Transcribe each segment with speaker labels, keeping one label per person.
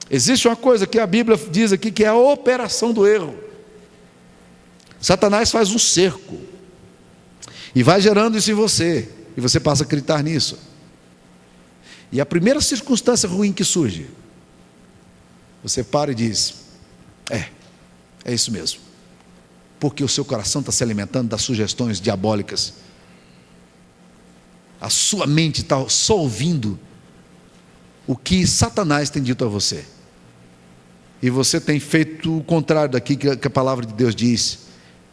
Speaker 1: Existe uma coisa que a Bíblia diz aqui, que é a operação do erro. Satanás faz um cerco e vai gerando isso em você, e você passa a acreditar nisso. E a primeira circunstância ruim que surge, você para e diz: é isso mesmo, porque o seu coração está se alimentando das sugestões diabólicas. A sua mente está só ouvindo o que Satanás tem dito a você, e você tem feito o contrário daquilo que a palavra de Deus diz,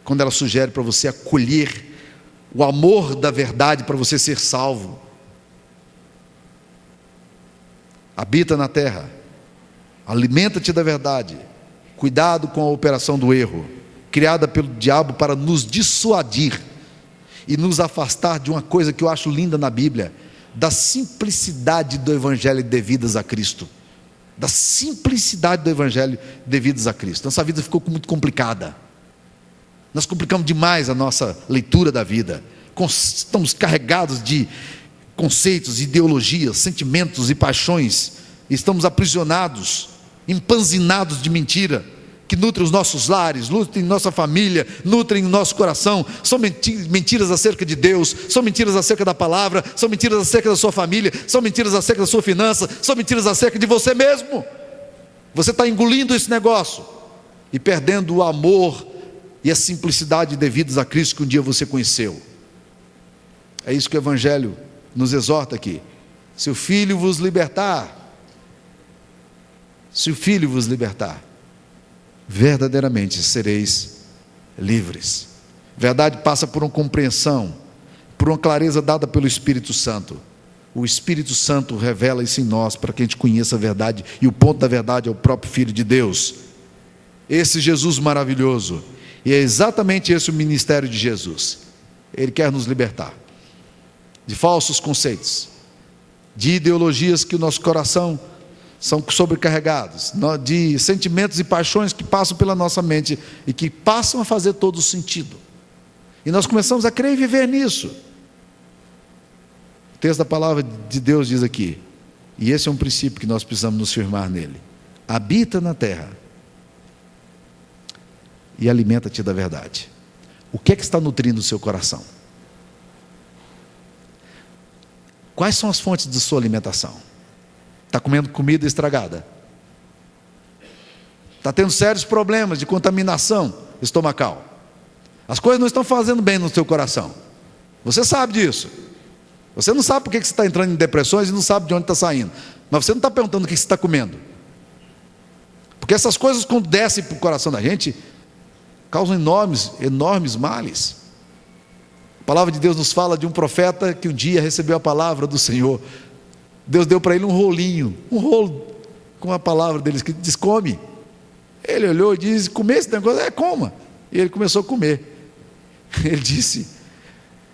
Speaker 1: quando ela sugere para você acolher o amor da verdade para você ser salvo. Habita na terra, alimenta-te da verdade, cuidado com a operação do erro, criada pelo diabo para nos dissuadir e nos afastar de uma coisa que eu acho linda na Bíblia, da simplicidade do Evangelho devidas a Cristo. Da simplicidade do Evangelho devidas a Cristo. Nossa vida ficou muito complicada. Nós complicamos demais a nossa leitura da vida. Estamos carregados de conceitos, ideologias, sentimentos e paixões. Estamos aprisionados, empanzinados de mentira, que nutrem os nossos lares, nutrem nossa família, nutrem o nosso coração. São mentiras acerca de Deus, são mentiras acerca da palavra, são mentiras acerca da sua família, são mentiras acerca da sua finança, são mentiras acerca de você mesmo. Você está engolindo esse negócio e perdendo o amor e a simplicidade devidos a Cristo que um dia você conheceu. É isso que o Evangelho nos exorta aqui. Se o Filho vos libertar, verdadeiramente sereis livres. Verdade passa por uma compreensão, por uma clareza dada pelo Espírito Santo. O Espírito Santo revela isso em nós, para que a gente conheça a verdade, e o ponto da verdade é o próprio Filho de Deus, esse Jesus maravilhoso. E é exatamente esse o ministério de Jesus. Ele quer nos libertar de falsos conceitos, de ideologias que o nosso coração são sobrecarregados, de sentimentos e paixões que passam pela nossa mente e que passam a fazer todo o sentido, e nós começamos a crer e viver nisso. O texto da palavra de Deus diz aqui, e esse é um princípio que nós precisamos nos firmar nele: habita na terra e alimenta-te da verdade. O que é que está nutrindo o seu coração? Quais são as fontes de sua alimentação? Está comendo comida estragada? Está tendo sérios problemas de contaminação estomacal? As coisas não estão fazendo bem no seu coração. Você sabe disso. Você não sabe por que você está entrando em depressões e não sabe de onde está saindo. Mas você não está perguntando o que você está comendo. Porque essas coisas, quando descem para o coração da gente, causam enormes males. A palavra de Deus nos fala de um profeta que um dia recebeu a palavra do Senhor. Deus deu para ele um rolo com a palavra dele, que diz: come. Ele olhou e disse: comer esse negócio? Coma. E ele começou a comer. Ele disse: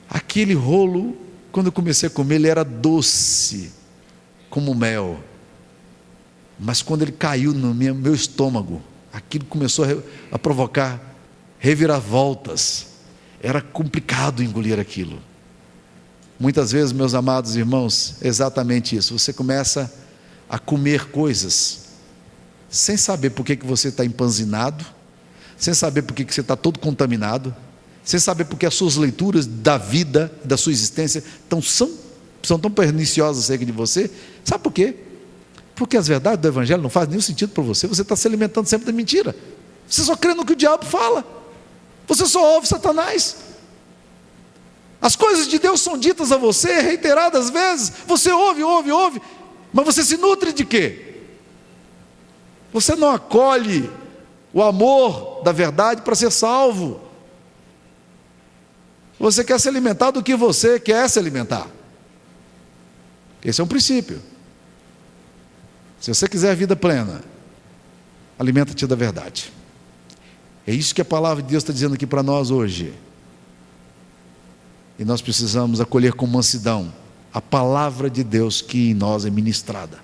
Speaker 1: aquele rolo, quando eu comecei a comer, ele era doce como mel, mas quando ele caiu no meu estômago, aquilo começou a provocar reviravoltas. Era complicado engolir aquilo. Muitas vezes, meus amados irmãos, é exatamente isso. Você começa a comer coisas sem saber por que você está empanzinado, sem saber por que você está todo contaminado, sem saber por que as suas leituras da vida, da sua existência são tão perniciosas acerca de você. Sabe por quê? Porque as verdades do Evangelho não fazem nenhum sentido para você. Você está se alimentando sempre da mentira. Você só crê no que o diabo fala. Você só ouve Satanás. As coisas de Deus são ditas a você reiteradas vezes. Você ouve, mas você se nutre de quê? Você não acolhe o amor da verdade para ser salvo. Você quer se alimentar do que você quer se alimentar. Esse é um princípio. Se você quiser a vida plena, alimenta-te da verdade. É isso que a palavra de Deus está dizendo aqui para nós hoje. E nós precisamos acolher com mansidão a palavra de Deus que em nós é ministrada,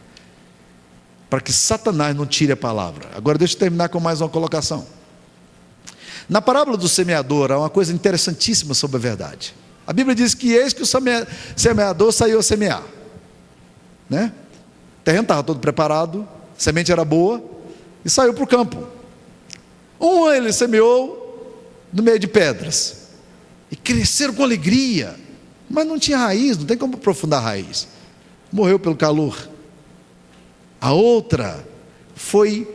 Speaker 1: para que Satanás não tire a palavra. Agora deixa eu terminar com mais uma colocação. Na parábola do semeador há uma coisa interessantíssima sobre a verdade. A Bíblia diz que eis que o semeador saiu a semear, né? O terreno estava todo preparado, semente era boa e saiu para o campo. Um ele semeou no meio de pedras e cresceram com alegria, mas não tinha raiz, não tem como aprofundar a raiz, morreu pelo calor. A outra foi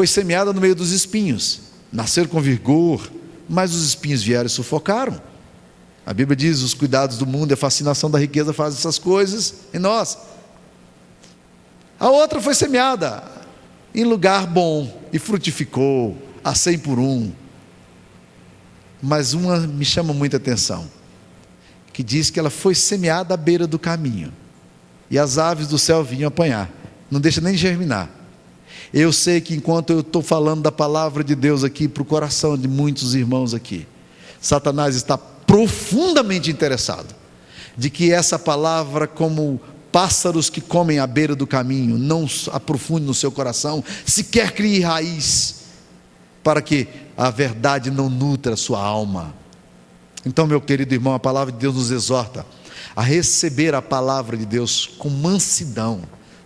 Speaker 1: semeada no meio dos espinhos, nasceram com vigor, mas os espinhos vieram e sufocaram. A Bíblia diz: os cuidados do mundo e a fascinação da riqueza fazem essas coisas em nós. A outra foi semeada em lugar bom e frutificou a 100 por 1. Mas uma me chama muita atenção, que diz que ela foi semeada à beira do caminho, e as aves do céu vinham apanhar, não deixa nem germinar. Eu sei que enquanto eu estou falando da palavra de Deus aqui para o coração de muitos irmãos aqui, Satanás está profundamente interessado de que essa palavra, como pássaros que comem à beira do caminho, não aprofunde no seu coração, sequer crie raiz, para que a verdade não nutra a sua alma. Então, meu querido irmão, a palavra de Deus nos exorta a receber a palavra de Deus com mansidão,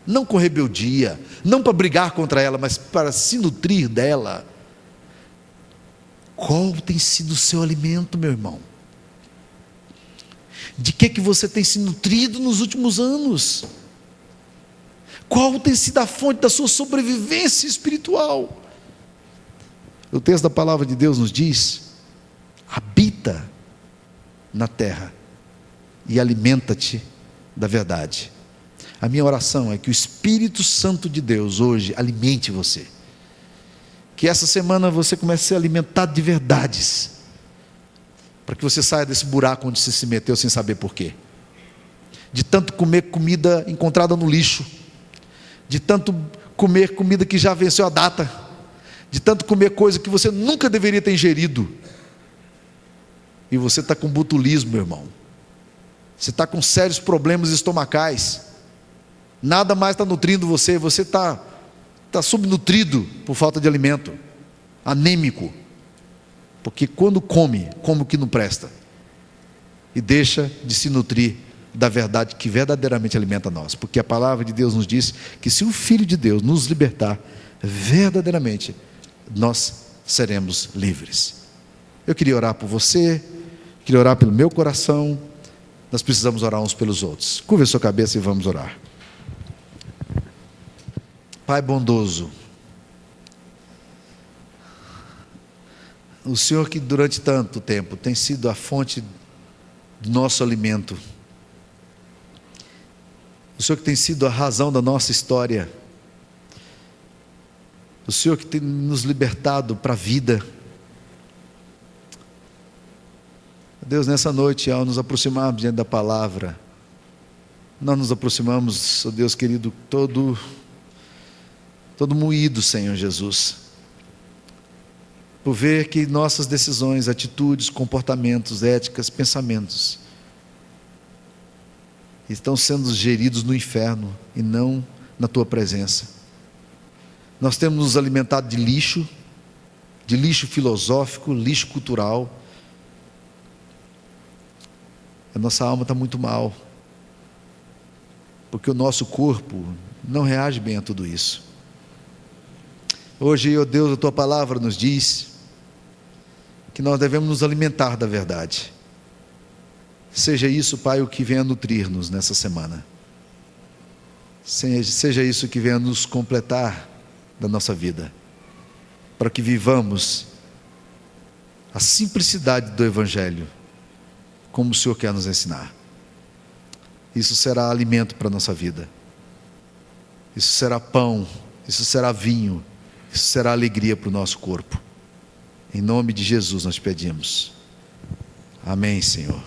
Speaker 1: não com rebeldia, não para brigar contra ela, mas para se nutrir dela. Qual tem sido o seu alimento, meu irmão? De que você tem se nutrido nos últimos anos? Qual tem sido a fonte da sua sobrevivência espiritual? O texto da palavra de Deus nos diz: habita na terra e alimenta-te da verdade. A minha oração é que o Espírito Santo de Deus hoje alimente você, que essa semana você comece a ser alimentado de verdades, para que você saia desse buraco onde você se meteu sem saber porquê, de tanto comer comida encontrada no lixo, de tanto comer comida que já venceu a data, de tanto comer coisa que você nunca deveria ter ingerido. E você está com botulismo, meu irmão, você está com sérios problemas estomacais, nada mais está nutrindo você, você está subnutrido por falta de alimento, anêmico, porque quando come o que não presta, e deixa de se nutrir da verdade que verdadeiramente alimenta nós, porque a palavra de Deus nos diz que se o Filho de Deus nos libertar, verdadeiramente nós seremos livres. Eu queria orar por você, queria orar pelo meu coração. Nós precisamos orar uns pelos outros. Curva a sua cabeça e vamos orar. Pai bondoso, o Senhor que durante tanto tempo tem sido a fonte do nosso alimento, o Senhor que tem sido a razão da nossa história, o Senhor que tem nos libertado para a vida. Deus, nessa noite, ao nos aproximarmos diante da palavra, nós nos aproximamos, ó Deus querido, todo moído, Senhor Jesus, por ver que nossas decisões, atitudes, comportamentos, éticas, pensamentos estão sendo geridos no inferno e não na Tua presença. Nós temos nos alimentado de lixo filosófico, lixo cultural. A nossa alma está muito mal, porque o nosso corpo não reage bem a tudo isso. Hoje, ó Deus, a Tua palavra nos diz que nós devemos nos alimentar da verdade. Seja isso, Pai, o que venha nutrir-nos nessa semana. Seja isso que venha nos completar da nossa vida, para que vivamos a simplicidade do Evangelho, como o Senhor quer nos ensinar. Isso será alimento para a nossa vida, isso será pão, isso será vinho, isso será alegria para o nosso corpo. Em nome de Jesus nós pedimos. Amém, Senhor.